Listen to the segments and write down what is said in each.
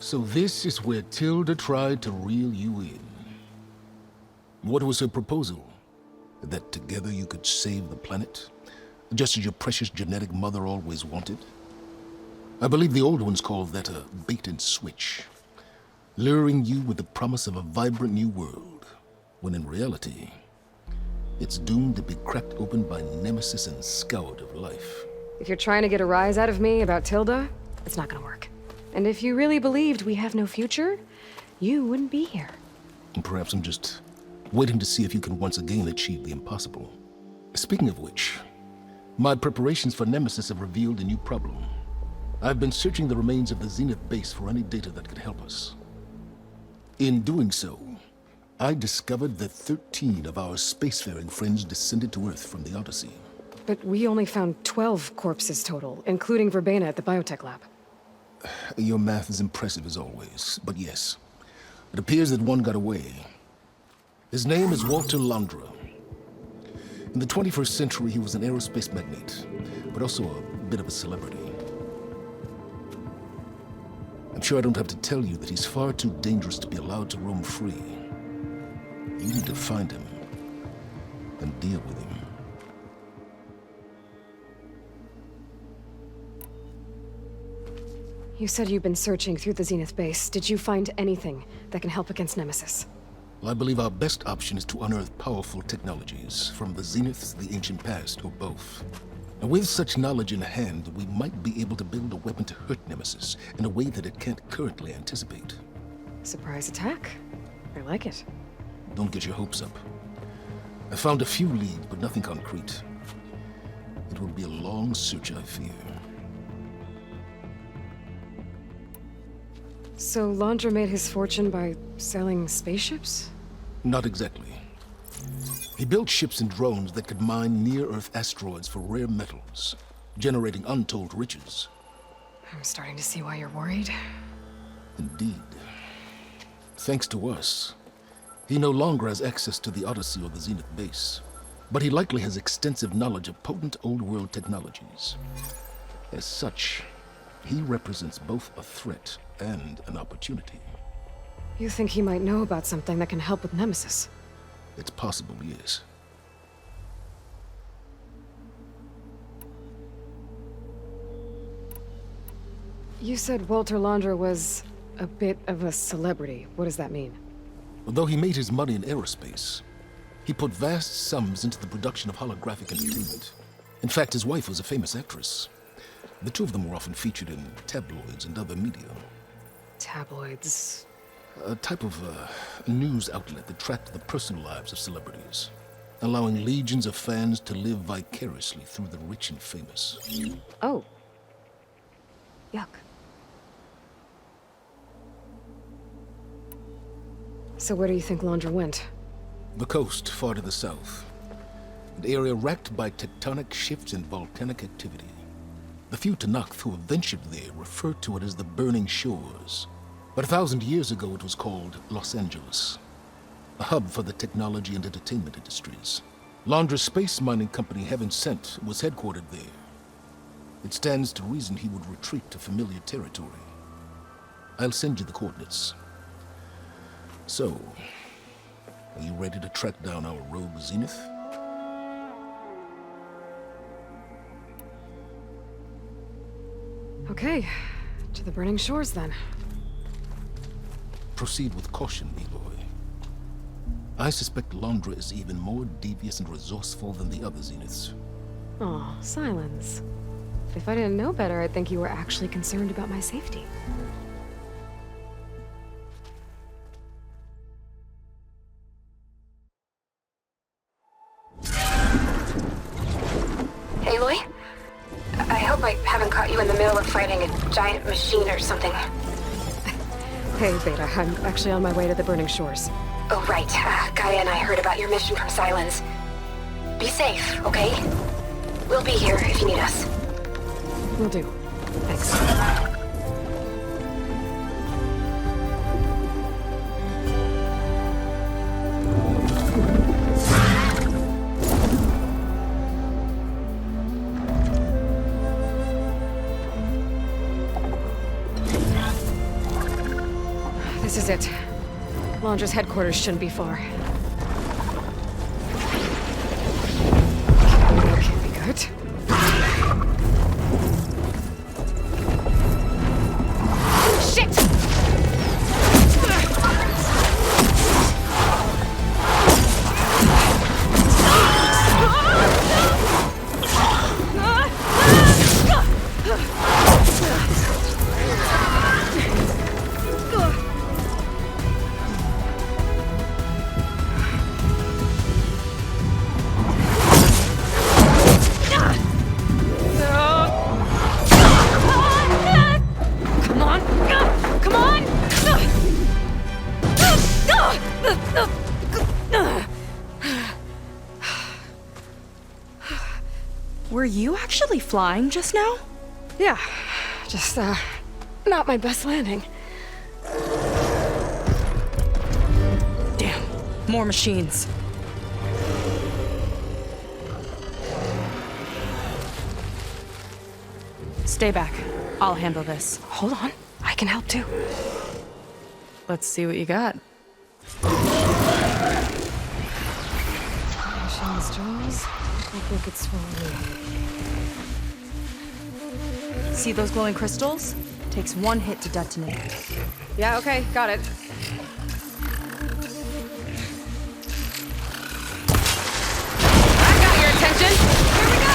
So this is where Tilda tried to reel you in. What was her proposal? That together you could save the planet? Just as your precious genetic mother always wanted? I believe the old ones called that a bait and switch. Luring you with the promise of a vibrant new world, when in reality, it's doomed to be cracked open by nemesis and scoured of life. If you're trying to get a rise out of me about Tilda, it's not gonna work. And if you really believed we have no future, you wouldn't be here. And perhaps I'm just waiting to see if you can once again achieve the impossible. Speaking of which, my preparations for Nemesis have revealed a new problem. I've been searching the remains of the Zenith base for any data that could help us. In doing so, I discovered that 13 of our spacefaring friends descended to Earth from the Odyssey. But we only found 12 corpses total, including Verbena at the biotech lab. Your math is impressive as always, but yes, it appears that one got away. His name is Walter Londra. In the 21st century, he was an aerospace magnate, but also a bit of a celebrity. I'm sure I don't have to tell you that he's far too dangerous to be allowed to roam free. You need to find him and deal with him. You said you've been searching through the Zenith base. Did you find anything that can help against Nemesis? Well, I believe our best option is to unearth powerful technologies from the Zeniths, the ancient past, or both. And with such knowledge in hand, we might be able to build a weapon to hurt Nemesis in a way that it can't currently anticipate. Surprise attack. I like it. Don't get your hopes up. I found a few leads, but nothing concrete. It will be a long search, I fear. So Londra made his fortune by selling spaceships? Not exactly. He built ships and drones that could mine near-Earth asteroids for rare metals, generating untold riches. I'm starting to see why you're worried. Indeed. Thanks to us, he no longer has access to the Odyssey or the Zenith base, but he likely has extensive knowledge of potent old-world technologies. As such, he represents both a threat and an opportunity. You think he might know about something that can help with Nemesis? It's possible, yes. You said Walter Londra was a bit of a celebrity. What does that mean? Although he made his money in aerospace, he put vast sums into the production of holographic entertainment. In fact, his wife was a famous actress. The two of them were often featured in tabloids and other media. Tabloids? A type of news outlet that tracked the personal lives of celebrities, allowing legions of fans to live vicariously through the rich and famous. Oh. Yuck. So where do you think Londra went? The coast, far to the south. An area racked by tectonic shifts and volcanic activity. The few Tanakh who have ventured there refer to it as the Burning Shores. But 1,000 years ago it was called Los Angeles, a hub for the technology and entertainment industries. Londra's space mining company, Heaven Sent, was headquartered there. It stands to reason he would retreat to familiar territory. I'll send you the coordinates. So, are you ready to track down our rogue Zenith? Okay, to the Burning Shores then. Proceed with caution, Eloy. I suspect Londra is even more devious and resourceful than the other Zeniths. Oh, Silence. If I didn't know better, I'd think you were actually concerned about my safety. Aloy? I hope I haven't caught you in the middle of fighting a giant machine or something. Hey, Beta, I'm actually on my way to the Burning Shores. Oh, right. Gaia and I heard about your mission from Silence. Be safe, okay? We'll be here if you need us. Will do. Thanks. is it. Launder's headquarters shouldn't be far. Can't be good. Shit! Were you actually flying just now? Yeah, just, not my best landing. Damn, more machines. Stay back. I'll handle this. Hold on, I can help too. Let's see what you got. Machine's jaws. I think it's swollen. See those glowing crystals? Takes one hit to detonate. Yeah, okay, got it. I got your attention! Here we go!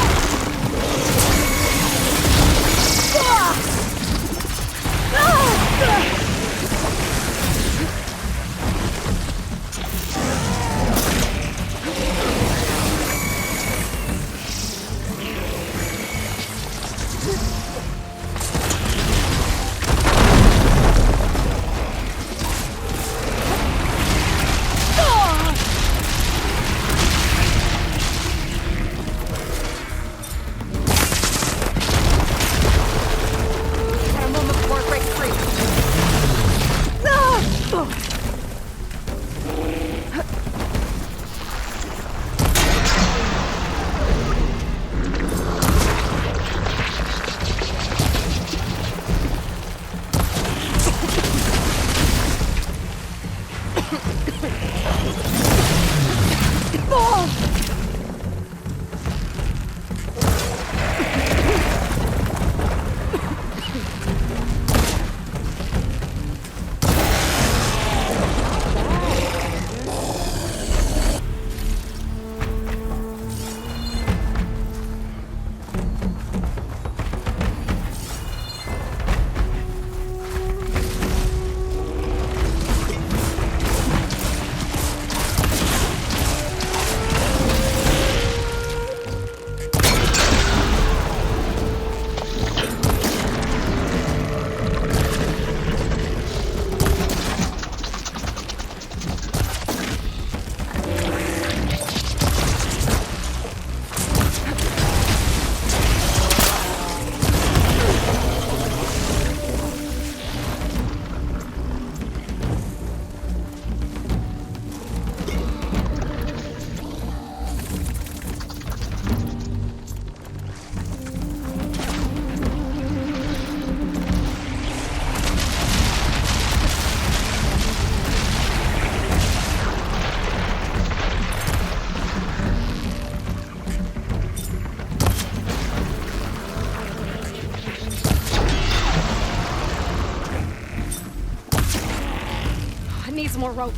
Needs more rope.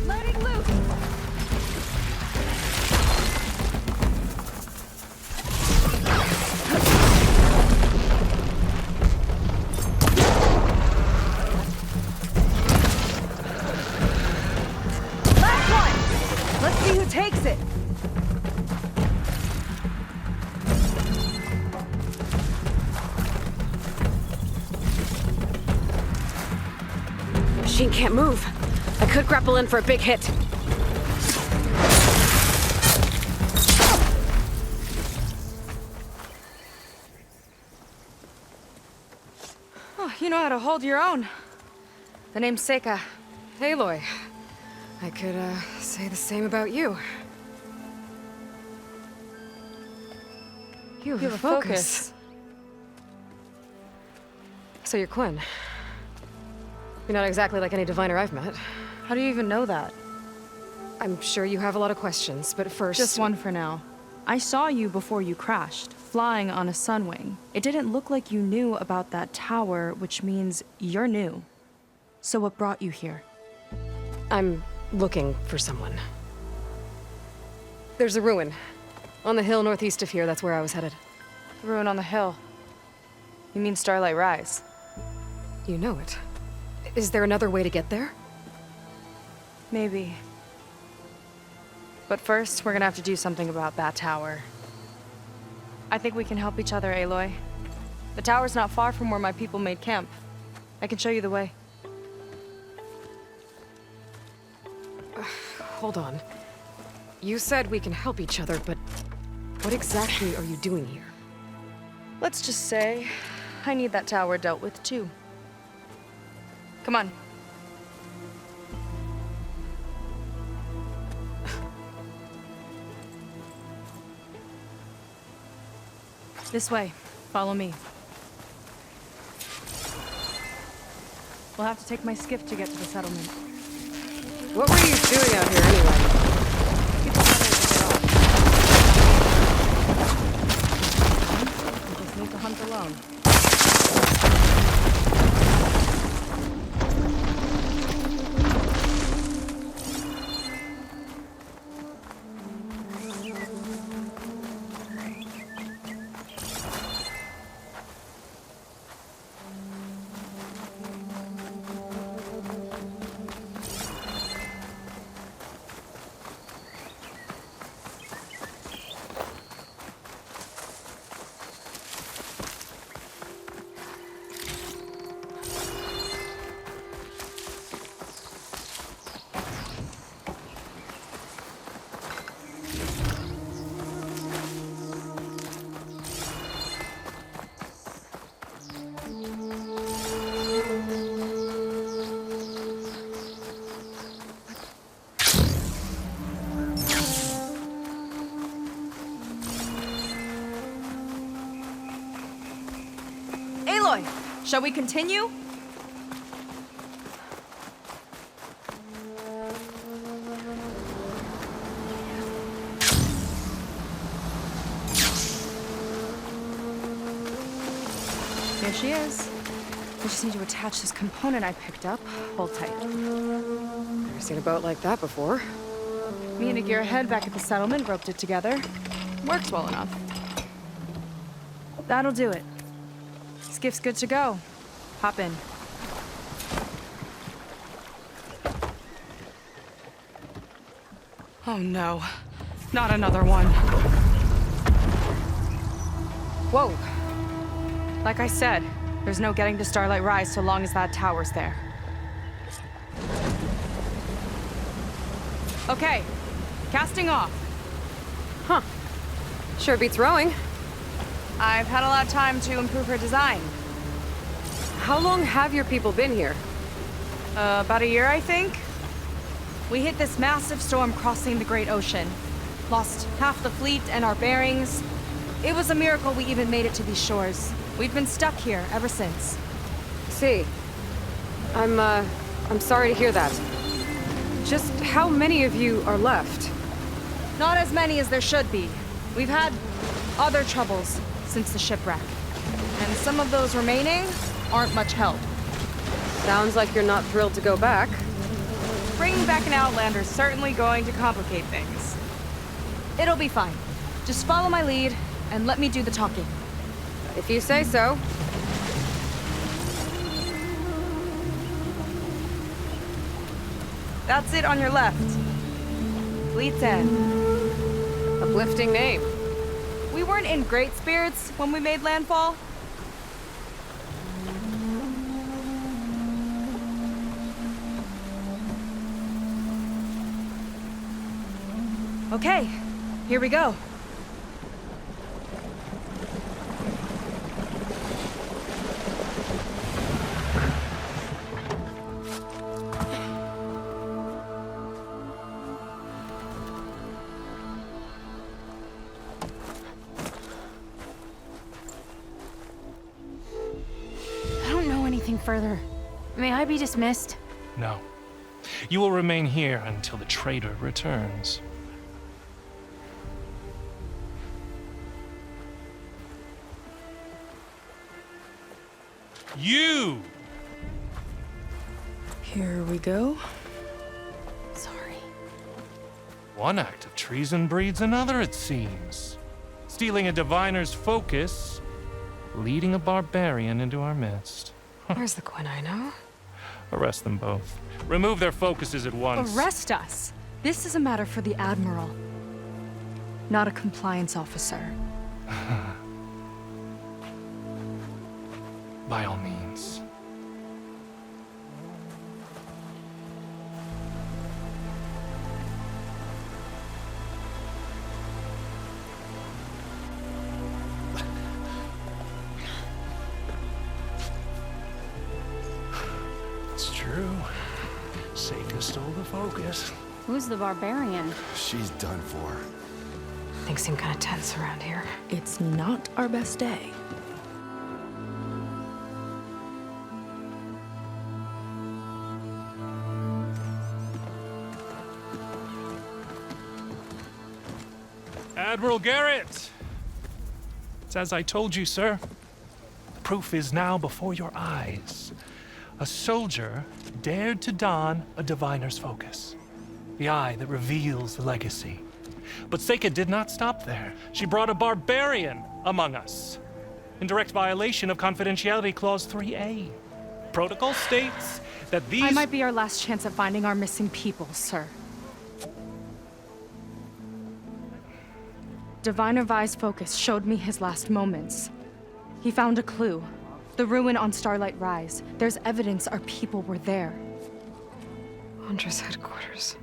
Letting loose. Let's see who takes it. Machine can't move. I could grapple in for a big hit. Oh, you know how to hold your own. The name's Seika. Aloy. I could, say the same about you. You have a focus. So you're Quinn. You're not exactly like any diviner I've met. How do you even know that? I'm sure you have a lot of questions, but first... Just one for now. I saw you before you crashed, flying on a sunwing. It didn't look like you knew about that tower, which means you're new. So what brought you here? I'm looking for someone. There's a ruin. On the hill northeast of here, that's where I was headed. The ruin on the hill. You mean Starlight Rise? You know it. Is there another way to get there? Maybe. But first, we're gonna have to do something about that tower. I think we can help each other, Aloy. The tower's not far from where my people made camp. I can show you the way. Hold on. You said we can help each other, but what exactly are you doing here? Let's just say, I need that tower dealt with too. Come on. This way. Follow me. We'll have to take my skiff to get to the settlement. What were you doing out here anyway? People tell me to get off. I just need to hunt alone. Aloy, shall we continue? Here she is. We just need to attach this component I picked up. Hold tight. Never seen a boat like that before. Me and a gearhead back at the settlement roped it together. Works well enough. That'll do it. Skiff's good to go. Hop in. Oh no. Not another one. Whoa. Like I said, there's no getting to Starlight Rise so long as that tower's there. Okay. Casting off. Huh. Sure beats rowing. I've had a lot of time to improve her design. How long have your people been here? About a year, I think. We hit this massive storm crossing the Great Ocean. Lost half the fleet and our bearings. It was a miracle we even made it to these shores. We've been stuck here ever since. See. I'm sorry to hear that. Just how many of you are left? Not as many as there should be. We've had other troubles since the shipwreck. And some of those remaining aren't much help. Sounds like you're not thrilled to go back. Bringing back an Outlander's certainly going to complicate things. It'll be fine. Just follow my lead and let me do the talking. If you say so. That's it on your left. Fleet's End. Uplifting name. We weren't in great spirits when we made landfall. Okay, here we go. further. May I be dismissed? No. You will remain here until the traitor returns. You! Here we go. Sorry. One act of treason breeds another, it seems. Stealing a diviner's focus, leading a barbarian into our midst. Where's the quinino? Arrest them both. Remove their focuses at once. Arrest us! This is a matter for the Admiral, not a compliance officer. By all means. It's true. Seika stole the focus. Who's the barbarian? She's done for. Things seem kind of tense around here. It's not our best day. Admiral Garrett! It's as I told you, sir. The proof is now before your eyes. A soldier dared to don a diviner's focus, the eye that reveals the legacy. But Seika did not stop there. She brought a barbarian among us, in direct violation of Confidentiality Clause 3A. Protocol states that these— I might be our last chance at finding our missing people, sir. Diviner Vi's focus showed me his last moments. He found a clue. The ruin on Starlight Rise. There's evidence our people were there. Hunter's headquarters.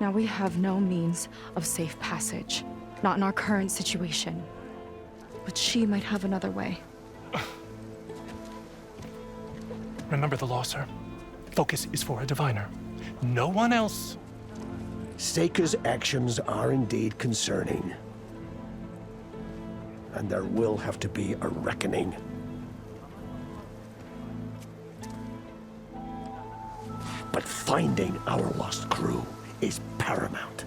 Now we have no means of safe passage. Not in our current situation. But she might have another way. Remember the law, sir. Focus is for a diviner. No one else. Seika's actions are indeed concerning. And there will have to be a reckoning. But finding our lost crew is paramount.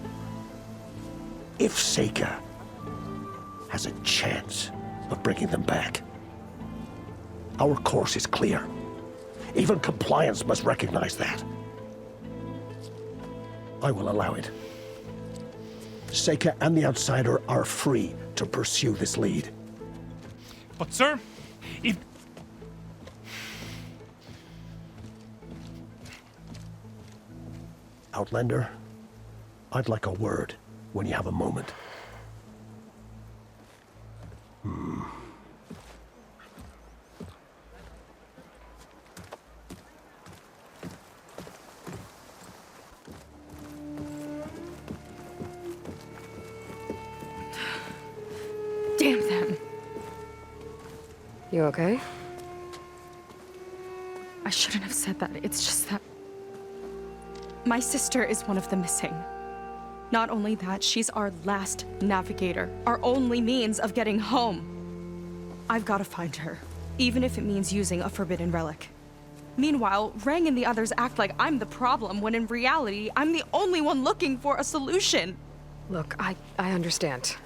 If Seika has a chance of bringing them back, our course is clear. Even compliance must recognize that. I will allow it. Seika and the Outsider are free to pursue this lead. But, sir, if... Outlander, I'd like a word when you have a moment. Damn them. You okay? I shouldn't have said that. It's just that my sister is one of the missing. Not only that, she's our last navigator, our only means of getting home. I've got to find her, even if it means using a forbidden relic. Meanwhile, Rang and the others act like I'm the problem, when in reality, I'm the only one looking for a solution. Look, I understand.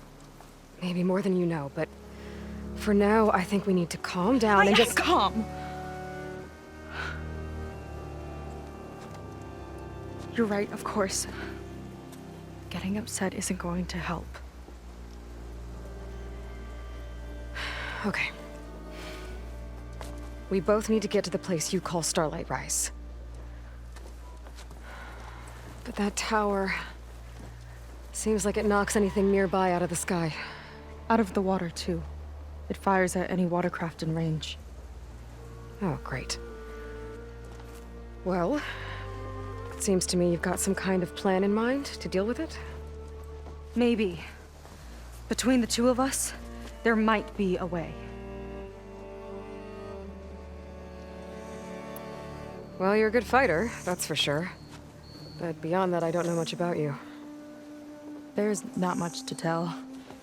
Maybe more than you know, but for now, I think we need to calm down and just— calm. You're right, of course. Getting upset isn't going to help. Okay. We both need to get to the place you call Starlight Rise. But that tower seems like it knocks anything nearby out of the sky. Out of the water, too. It fires at any watercraft in range. Oh, great. Well, it seems to me you've got some kind of plan in mind to deal with it. Maybe. Between the two of us, there might be a way. Well, you're a good fighter, that's for sure. But beyond that, I don't know much about you. There's not much to tell.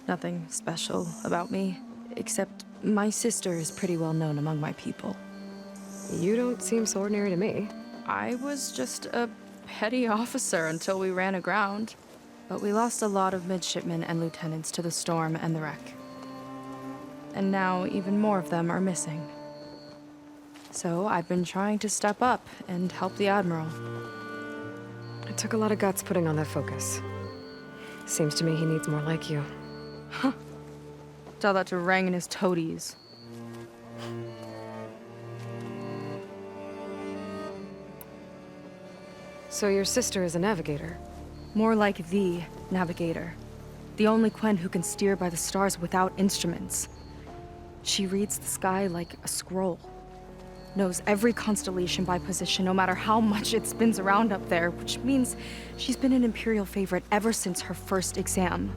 Nothing special about me. except my sister is pretty well known among my people. You don't seem so ordinary to me. I was just a petty officer until we ran aground. But we lost a lot of midshipmen and lieutenants to the storm and the wreck. And now even more of them are missing. So I've been trying to step up and help the Admiral. It took a lot of guts putting on that focus. Seems to me he needs more like you. Tell that to Rang and his toadies. So your sister is a navigator? More like the navigator. The only Quen who can steer by the stars without instruments. She reads the sky like a scroll. Knows every constellation by position, no matter how much it spins around up there, which means she's been an Imperial favorite ever since her first exam.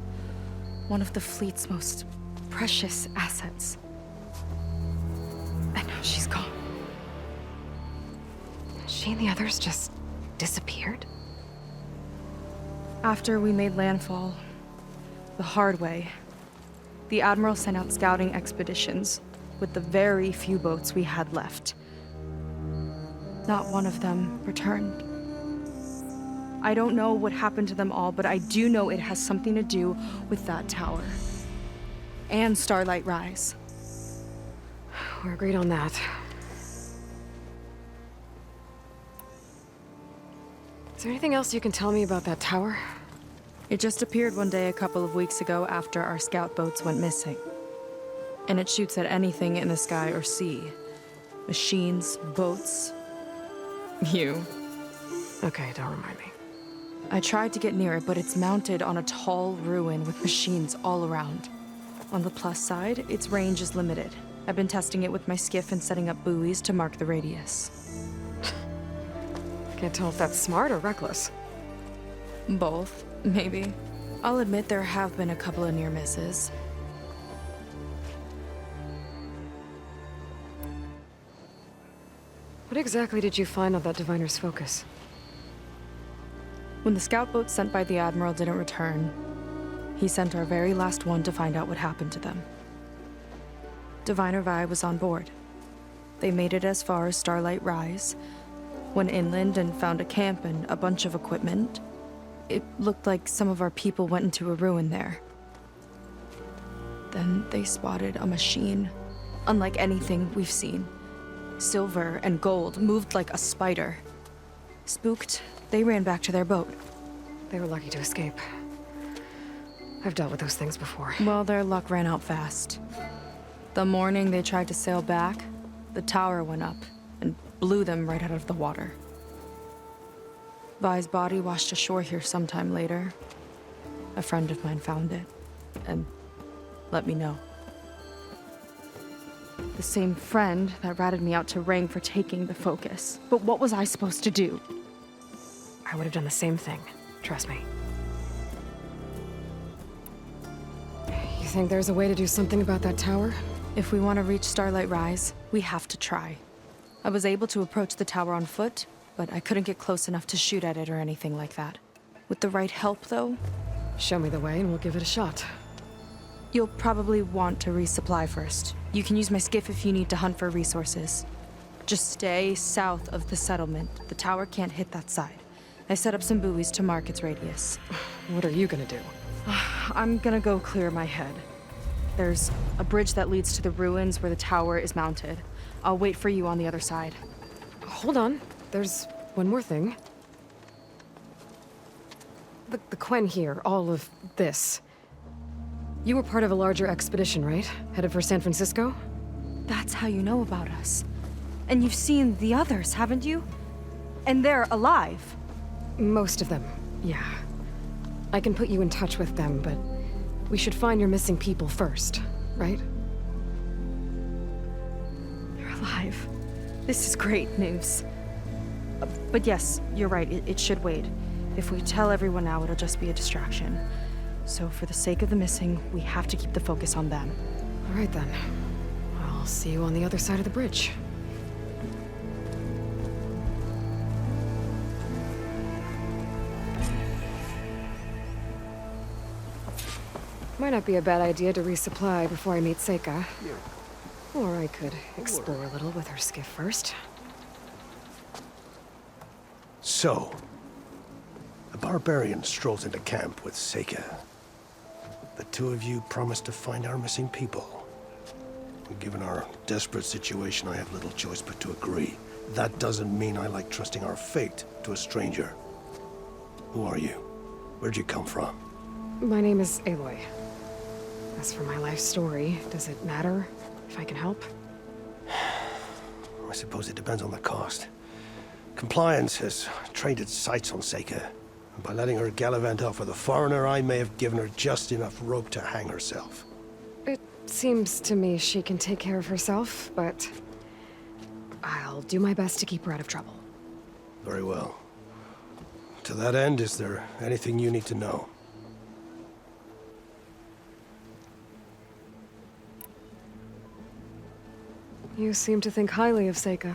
One of the fleet's most precious assets. And now she's gone. She and the others just disappeared? After we made landfall, the hard way, the Admiral sent out scouting expeditions with the very few boats we had left. Not one of them returned. I don't know what happened to them all, but I do know it has something to do with that tower. And Starlight Rise. We're agreed on that. Is there anything else you can tell me about that tower? It just appeared one day a couple of weeks ago after our scout boats went missing. And it shoots at anything in the sky or sea. Machines, boats. You. Okay, don't remind me. I tried to get near it, but it's mounted on a tall ruin with machines all around. On the plus side, its range is limited. I've been testing it with my skiff and setting up buoys to mark the radius. Can't tell if that's smart or reckless. Both, maybe. I'll admit there have been a couple of near misses. What exactly did you find on that diviner's focus? When the scout boats sent by the Admiral didn't return, he sent our very last one to find out what happened to them. Diviner Vi was on board. They made it as far as Starlight Rise, went inland and found a camp and a bunch of equipment. It looked like some of our people went into a ruin there. Then they spotted a machine, unlike anything we've seen. Silver and gold, moved like a spider. Spooked, they ran back to their boat. They were lucky to escape. I've dealt with those things before. Well, their luck ran out fast. The morning they tried to sail back, the tower went up and blew them right out of the water. Vi's body washed ashore here sometime later. A friend of mine found it and let me know. The same friend that ratted me out to Rang for taking the focus. But what was I supposed to do? I would have done the same thing. Trust me. You think there's a way to do something about that tower? If we want to reach Starlight Rise, we have to try. I was able to approach the tower on foot, but I couldn't get close enough to shoot at it or anything like that. With the right help, though, Show me the way and we'll give it a shot. you'll probably want to resupply first. You can use my skiff if you need to hunt for resources. Just stay south of the settlement. The tower can't hit that side. I set up some buoys to mark its radius. What are you gonna do? I'm gonna go clear my head. There's a bridge that leads to the ruins where the tower is mounted. I'll wait for you on the other side. Hold on. There's one more thing. The Quen here, all of this. You were part of a larger expedition, right? Headed for San Francisco? That's how you know about us. And you've seen the others, haven't you? And they're alive. Most of them, yeah. I can put you in touch with them, but we should find your missing people first, right? They're alive. This is great news. But yes, you're right, it should wait. If we tell everyone now, it'll just be a distraction. So for the sake of the missing, we have to keep the focus on them. All right then. I'll see you on the other side of the bridge. Might not be a bad idea to resupply before I meet Seika. Or I could explore a little with her skiff first. So, a barbarian strolls into camp with Seika. The two of you promised to find our missing people. Given our desperate situation, I have little choice but to agree. That doesn't mean I like trusting our fate to a stranger. Who are you? Where'd you come from? My name is Aloy. As for my life story, does it matter if I can help? I suppose it depends on the cost. Compliance has trained its sights on Seika. And by letting her gallivant off with a foreigner, I may have given her just enough rope to hang herself. It seems to me she can take care of herself, but I'll do my best to keep her out of trouble. Very well. To that end, is there anything you need to know? You seem to think highly of Seika.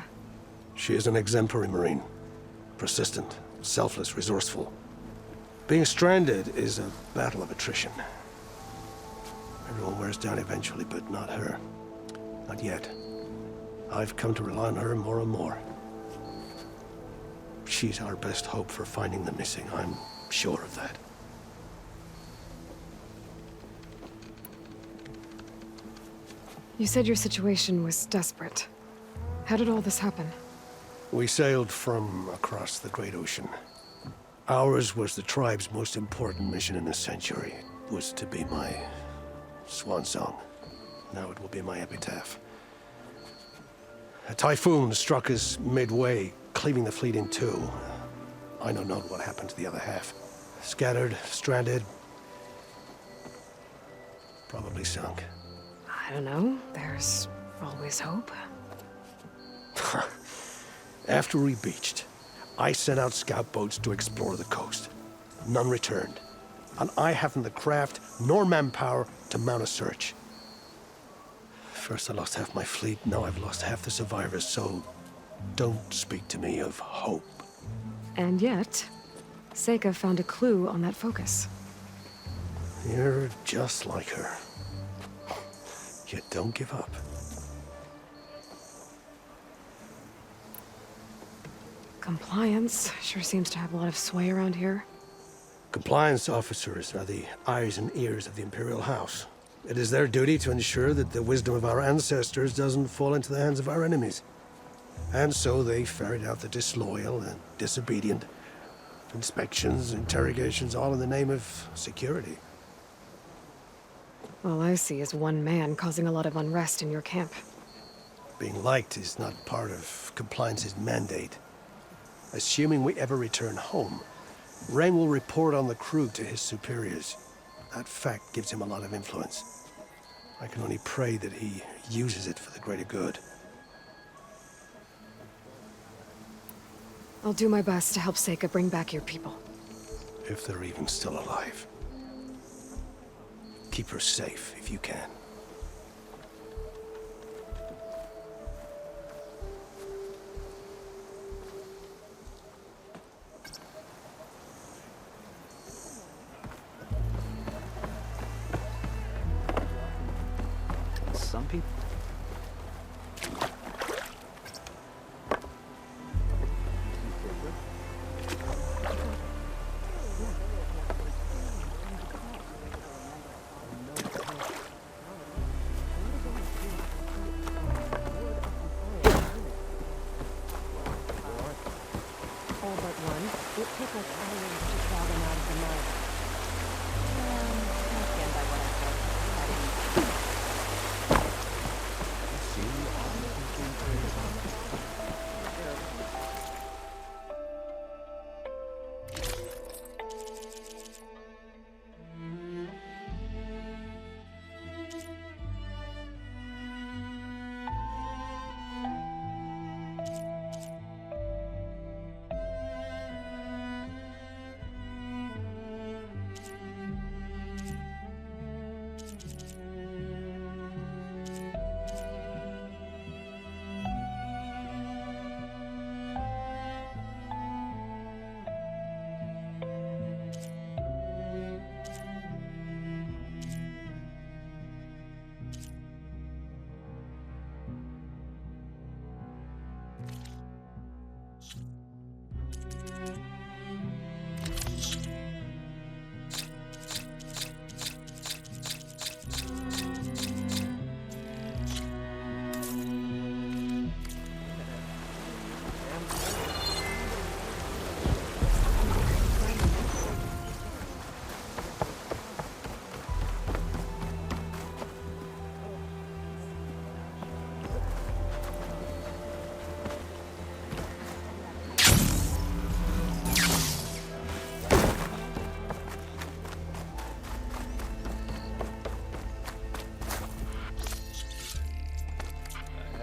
She is an exemplary Marine. Persistent, selfless, resourceful. Being stranded is a battle of attrition. Everyone wears down eventually, but not her. Not yet. I've come to rely on her more and more. She's our best hope for finding the missing, I'm sure of that. You said your situation was desperate. How did all this happen? We sailed from across the Great Ocean. Ours was the tribe's most important mission in a century. It was to be my swan song. Now it will be my epitaph. A typhoon struck us midway, cleaving the fleet in two. I know not what happened to the other half. Scattered, stranded, probably sunk. I don't know. There's always hope. After we beached, I sent out scout boats to explore the coast. None returned. And I haven't the craft nor manpower to mount a search. First I lost half my fleet, now I've lost half the survivors, so don't speak to me of hope. And yet, Seika found a clue on that focus. You're just like her. Yet don't give up. Compliance sure seems to have a lot of sway around here. Compliance officers are the eyes and ears of the Imperial House. It is their duty to ensure that the wisdom of our ancestors doesn't fall into the hands of our enemies. And so they ferret out the disloyal and disobedient. Inspections, interrogations, all in the name of security. All I see is one man causing a lot of unrest in your camp. Being liked is not part of Compliance's mandate. Assuming we ever return home, Rain will report on the crew to his superiors. That fact gives him a lot of influence. I can only pray that he uses it for the greater good. I'll do my best to help Seika bring back your people. If they're even still alive. Keep her safe if you can. Some people. All but one. It took us hours to claw them out of the mud. I stand by what I said.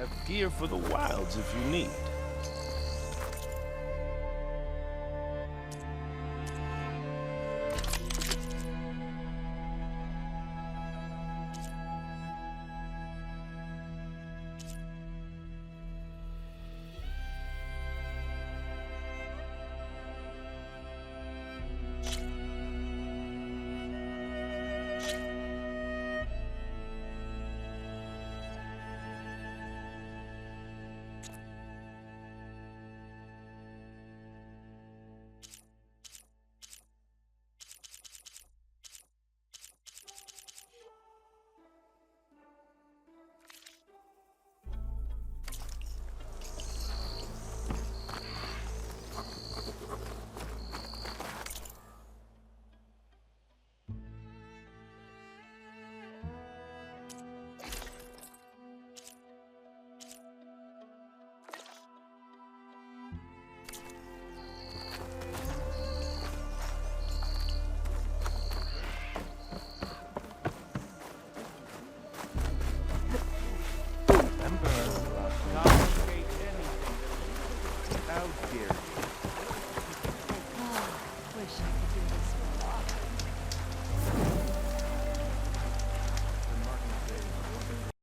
have gear for the wilds if you need.